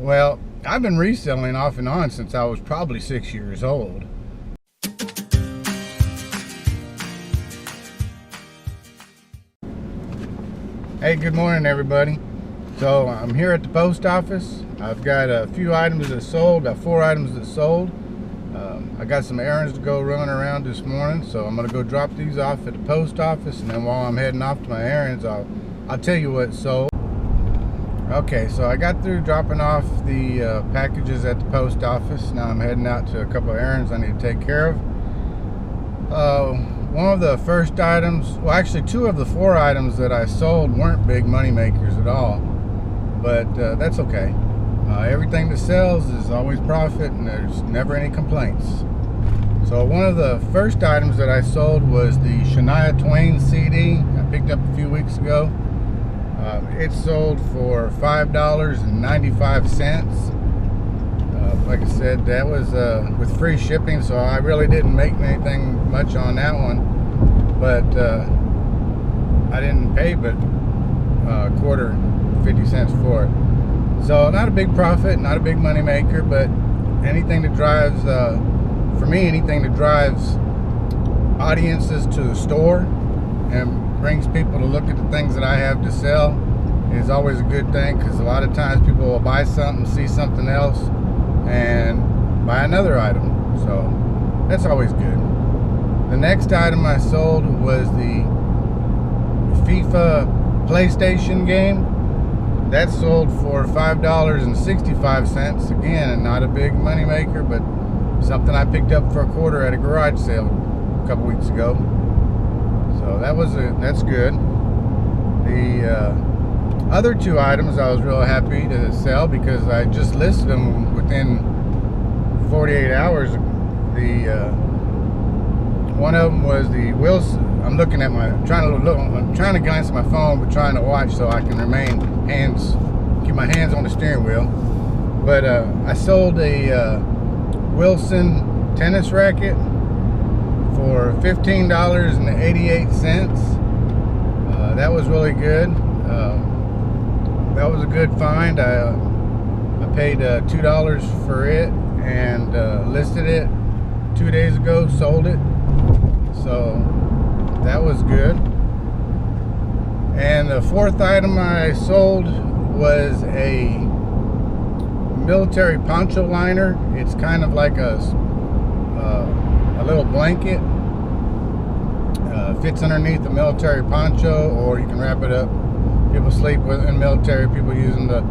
Well, I've been reselling off and on since I was probably 6 years old. Hey, good morning everybody. So I'm here at the post office. I've got a few items that sold, got 4 items that sold. I got some errands to go running around this morning, so I'm gonna go drop these off at the post office, and then while I'm heading off to my errands, I'll tell you what sold. Okay, so I got through dropping off the packages at the post office. Now I'm heading out to a couple of errands I need to take care of. One of the first items, well actually 2 of the 4 items that I sold weren't big money makers at all, but that's okay. Everything that sells is always profit, and there's never any complaints. So one of the first items that I sold was the Shania Twain CD I picked up a few weeks ago. It sold for $5.95. Like I said, that was with free shipping, so I really didn't make anything much on that one. But I didn't pay but a quarter, 50 cents for it. So not a big profit, not a big money maker, but anything that drives, for me, anything that drives audiences to the store and brings people to look at the things that I have to sell is always a good thing, because a lot of times people will buy something, see something else, and buy another item. So that's always good. The next item I sold was the FIFA PlayStation game. That sold for $5.65. Again, not a big money maker, but something I picked up for a quarter at a garage sale a couple weeks ago. So that's good. The other 2 items I was real happy to sell because I just listed them within 48 hours. One of them was the Wilson. I'm looking at I'm trying to glance at my phone, but trying to watch so I can keep my hands on the steering wheel. But I sold a Wilson tennis racket for $15.88. That was really good. That was a good find. I paid $2 for it and listed it 2 days ago, sold it. So that was good. And the 4th item I sold was a military poncho liner. It's kind of like a little blanket. Fits underneath the military poncho, or you can wrap it up. People sleep with, in military, people use them to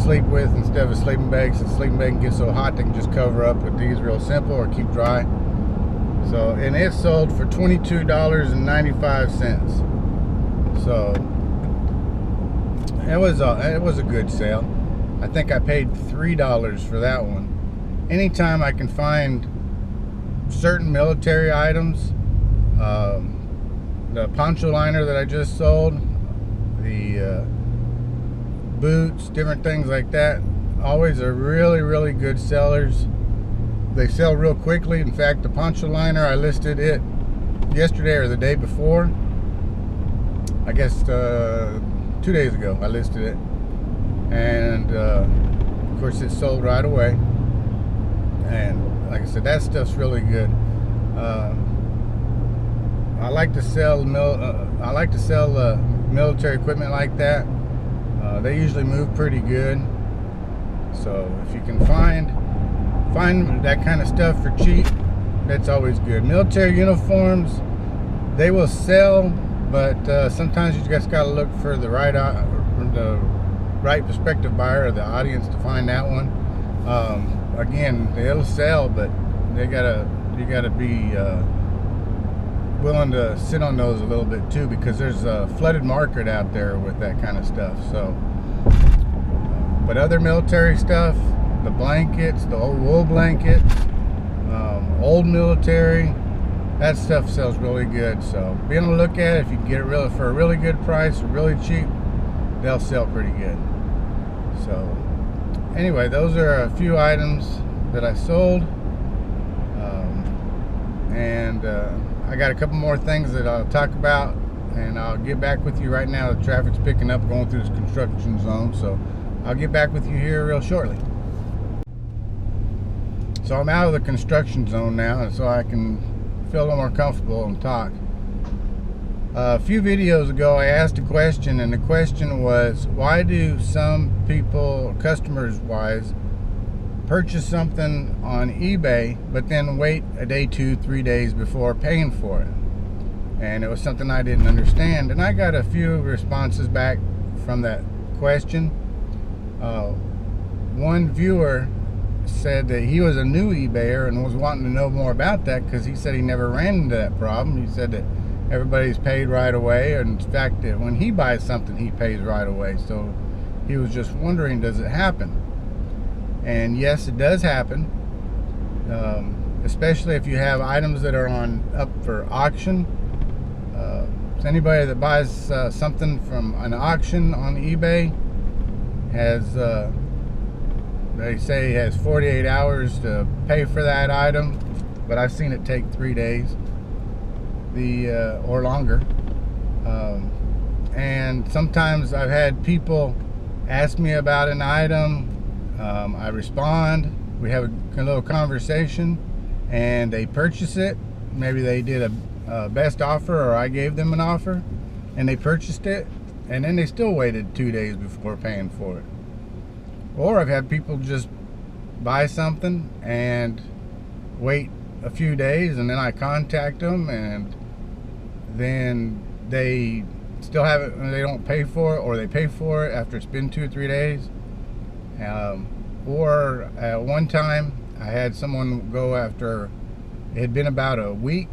sleep with instead of a sleeping bag. Since sleeping bag can get so hot, they can just cover up with these real simple or keep dry. So, and it sold for $22.95. So it was a good sale. I think I paid $3 for that one. Anytime I can find certain military items, the poncho liner that I just sold, the boots, different things like that, always are really, really good sellers. They sell real quickly. In fact, the poncho liner, I listed it yesterday or the day before. I guess 2 days ago I listed it, and of course it sold right away. And like I said, that stuff's really good. I like to sell military equipment like that. They usually move pretty good. So if you can find that kind of stuff for cheap, that's always good. Military uniforms, they will sell, but sometimes you just gotta look for the right prospective buyer or the audience to find that one. Again, it'll sell, but you gotta be willing to sit on those a little bit too, because there's a flooded market out there with that kind of stuff. So, but other military stuff, the blankets, the old wool blankets, old military, that stuff sells really good. So be on the look at it. If you can get it for a really good price or really cheap, they'll sell pretty good. So anyway, those are a few items that I sold, and I got a couple more things that I'll talk about, and I'll get back with you. Right now the traffic's picking up going through this construction zone, so I'll get back with you here real shortly. So I'm out of the construction zone now, and so I can feel a little more comfortable and talk. A few videos ago I asked a question, and the question was, why do some people, customers wise, purchase something on eBay but then wait a day, 2-3 days before paying for it? And it was something I didn't understand, and I got a few responses back from that question. One viewer said that he was a new eBayer and was wanting to know more about that because he said he never ran into that problem. He said that everybody's paid right away, and in fact that when he buys something he pays right away. So he was just wondering, does it happen? And yes, it does happen, especially if you have items that are up for auction. Anybody that buys something from an auction on eBay has they say has 48 hours to pay for that item, but I've seen it take 3 days or longer. And sometimes I've had people ask me about an item. I respond, we have a little conversation, and they purchase it. Maybe they did a best offer, or I gave them an offer and they purchased it, and then they still waited 2 days before paying for it. Or I've had people just buy something and wait a few days, and then I contact them, and then they still have it and they don't pay for it, or they pay for it after it's been 2 or 3 days. Or one time I had someone go after it had been about a week.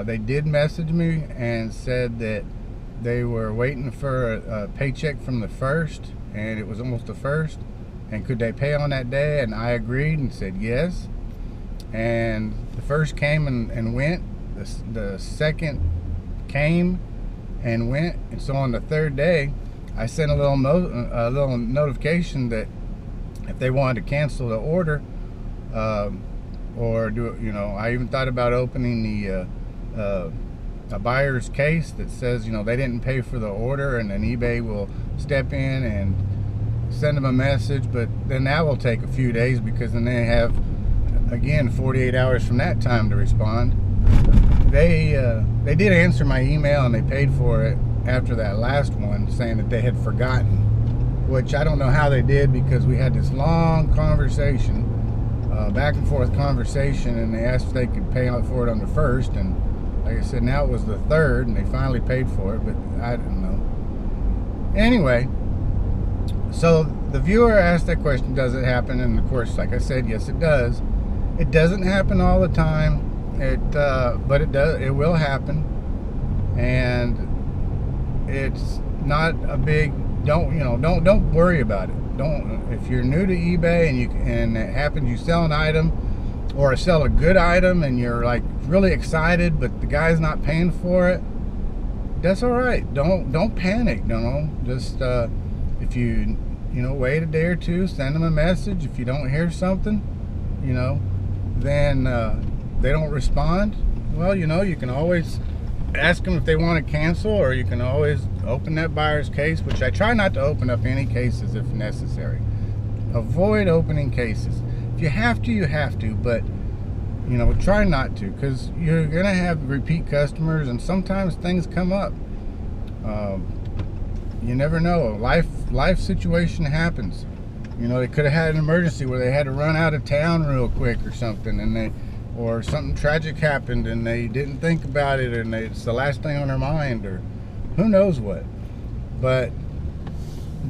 They did message me and said that they were waiting for a paycheck from the 1st, and it was almost the 1st, and could they pay on that day? And I agreed and said yes. And the 1st came and went. The 2nd came and went, and so on the 3rd day I sent a little notification that if they wanted to cancel the order, or do it, I even thought about opening a buyer's case that says, they didn't pay for the order, and then eBay will step in and send them a message. But then that will take a few days, because then they have, again, 48 hours from that time to respond. They did answer my email, and they paid for it after that last one, saying that they had forgotten, which I don't know how they did, because we had this long conversation, back and forth conversation, and they asked if they could pay for it on the 1st, and like I said, now it was the 3rd, and they finally paid for it, but I didn't know. Anyway, so the viewer asked that question, does it happen? And of course, like I said, yes, it does. It doesn't happen all the time, but it does. It will happen, and it's not a big. Don't worry about it. If you're new to eBay and it happens, you sell an item or sell a good item and you're like really excited, but the guy's not paying for it, that's all right. Don't panic. Just if you wait a day or two, send them a message. If you don't hear something, then they don't respond, well, you can always ask them if they want to cancel, or you can always open that buyer's case, which I try not to open up any cases if necessary. Avoid opening cases. If you have to, you have to, but try not to, because you're gonna have repeat customers, and sometimes things come up. You never know. Life situation happens. They could have had an emergency where they had to run out of town real quick or something, or something tragic happened and they didn't think about it, and it's the last thing on their mind, or who knows what. But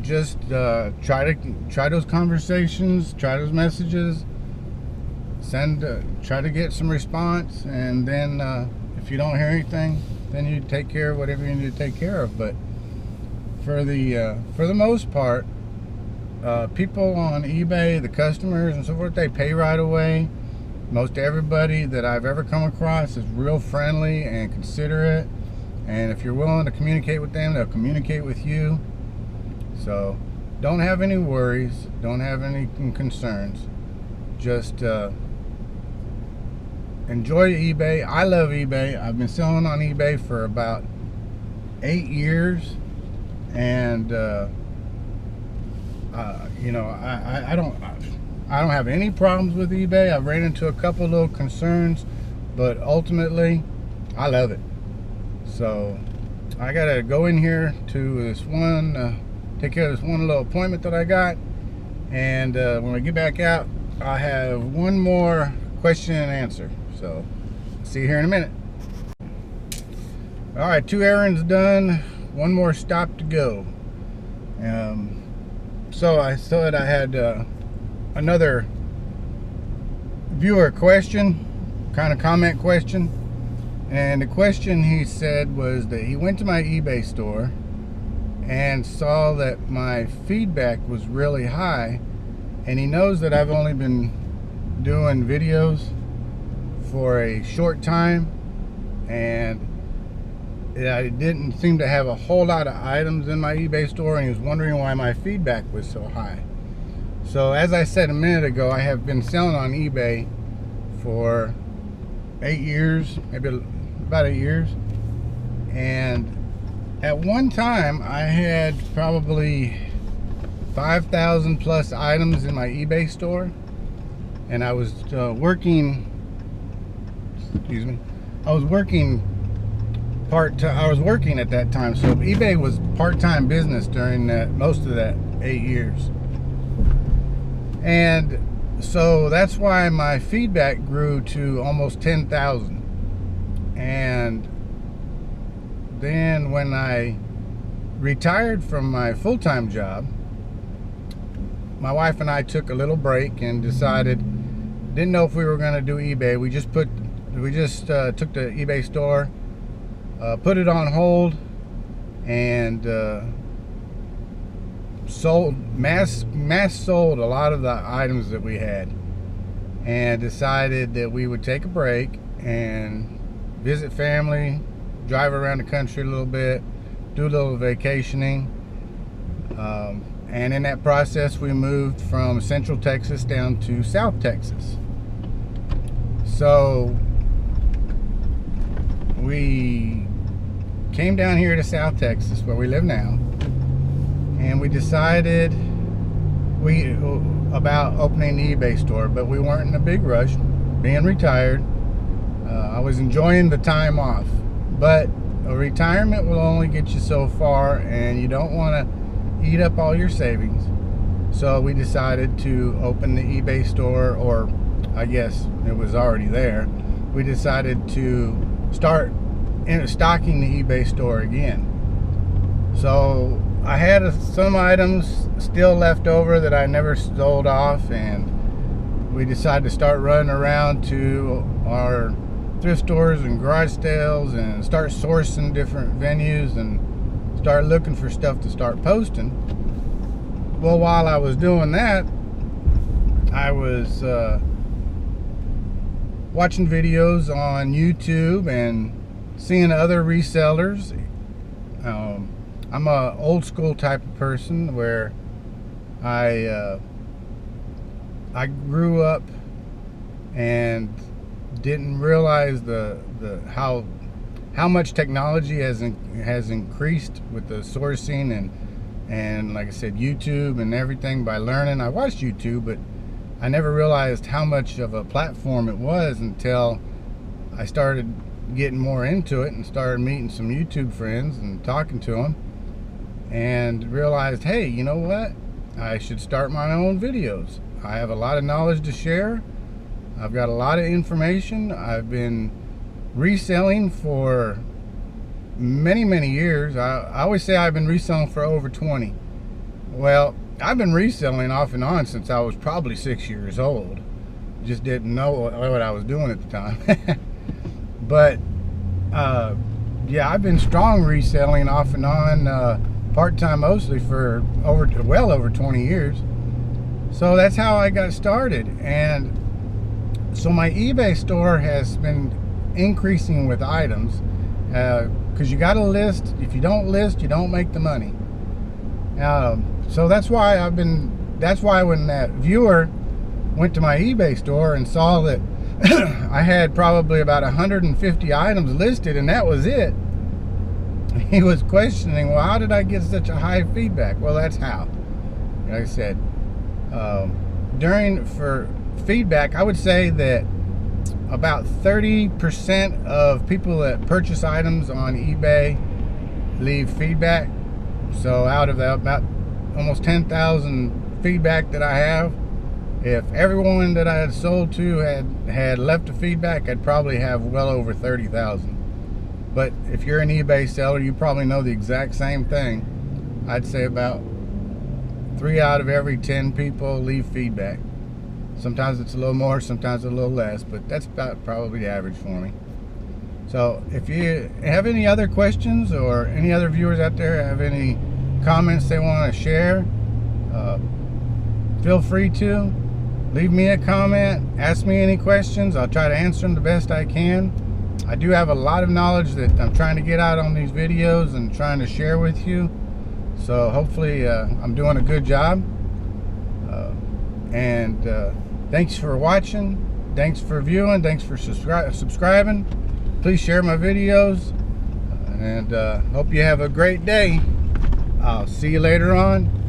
just try those conversations, try those messages, try to get some response, and then if you don't hear anything, then you take care of whatever you need to take care of. But for the most part, people on eBay, the customers and so forth, they pay right away. Most everybody that I've ever come across is real friendly and considerate, and if you're willing to communicate with them, they'll communicate with you. So don't have any worries, don't have any concerns. Just enjoy eBay. I love eBay. I've been selling on eBay for about 8 years, and I don't. I don't have any problems with eBay. I've ran into a couple little concerns, but ultimately, I love it. So I gotta go in here to this one, take care of this one little appointment that I got, and when I get back out, I have one more question and answer. So see you here in a minute. All right, 2 errands done, one more stop to go. So I thought I had another viewer question, kind of comment question. And the question he said was that he went to my eBay store and saw that my feedback was really high, and he knows that I've only been doing videos for a short time, and I didn't seem to have a whole lot of items in my eBay store, and he was wondering why my feedback was so high. So as I said a minute ago, I have been selling on eBay for 8 years, maybe about 8 years, and at one time I had probably 5,000 plus items in my eBay store, and I was working part-time. I was working at that time, so eBay was part-time business during most of that 8 years. And so that's why my feedback grew to almost 10,000. And then when I retired from my full-time job, my wife and I took a little break and didn't know if we were going to do eBay. We just took the eBay store, put it on hold, and mass sold a lot of the items that we had, and decided that we would take a break and visit family, drive around the country a little bit, do a little vacationing, and in that process we moved from Central Texas down to South Texas. So we came down here to South Texas, where we live now, and we decided about opening the eBay store, but we weren't in a big rush, being retired. I was enjoying the time off, but a retirement will only get you so far, and you don't want to eat up all your savings. So we decided to open the eBay store, or I guess it was already there. We decided to start stocking the eBay store again. So I had some items still left over that I never sold off, and we decided to start running around to our thrift stores and garage sales and start sourcing different venues and start looking for stuff to start posting. Well, while I was doing that, I was watching videos on YouTube and seeing other resellers. I'm a old school type of person where I grew up and didn't realize how much technology has increased with the sourcing and like I said, YouTube and everything. By learning, I watched YouTube, but I never realized how much of a platform it was until I started getting more into it and started meeting some YouTube friends and talking to them, and realized, hey, you know what? I should start my own videos. I have a lot of knowledge to share. I've got a lot of information. I've been reselling for many years. I always say I've been reselling for over 20. Well, I've been reselling off and on since I was probably 6 years old. Just didn't know what I was doing at the time. But yeah, I've been strong reselling off and on, part-time mostly, for well over 20 years. So that's how I got started. And so my eBay store has been increasing with items, because you got to list. If you don't list, you don't make the money. So that's why when that viewer went to my eBay store and saw that I had probably about 150 items listed and that was it, he was questioning, well, how did I get such a high feedback? Well, that's how. Like I said, for feedback, I would say that about 30% of people that purchase items on eBay leave feedback. So out of that, about almost 10,000 feedback that I have, if everyone that I had sold to had left a feedback, I'd probably have well over 30,000. But if you're an eBay seller, you probably know the exact same thing. I'd say about 3 out of every 10 people leave feedback. Sometimes it's a little more, sometimes a little less, but that's about probably the average for me. So if you have any other questions, or any other viewers out there have any comments they want to share, feel free to leave me a comment, ask me any questions. I'll try to answer them the best I can. I do have a lot of knowledge that I'm trying to get out on these videos and trying to share with you. So hopefully I'm doing a good job. Thanks for watching. Thanks for viewing. Thanks for subscribing. Please share my videos. And hope you have a great day. I'll see you later on.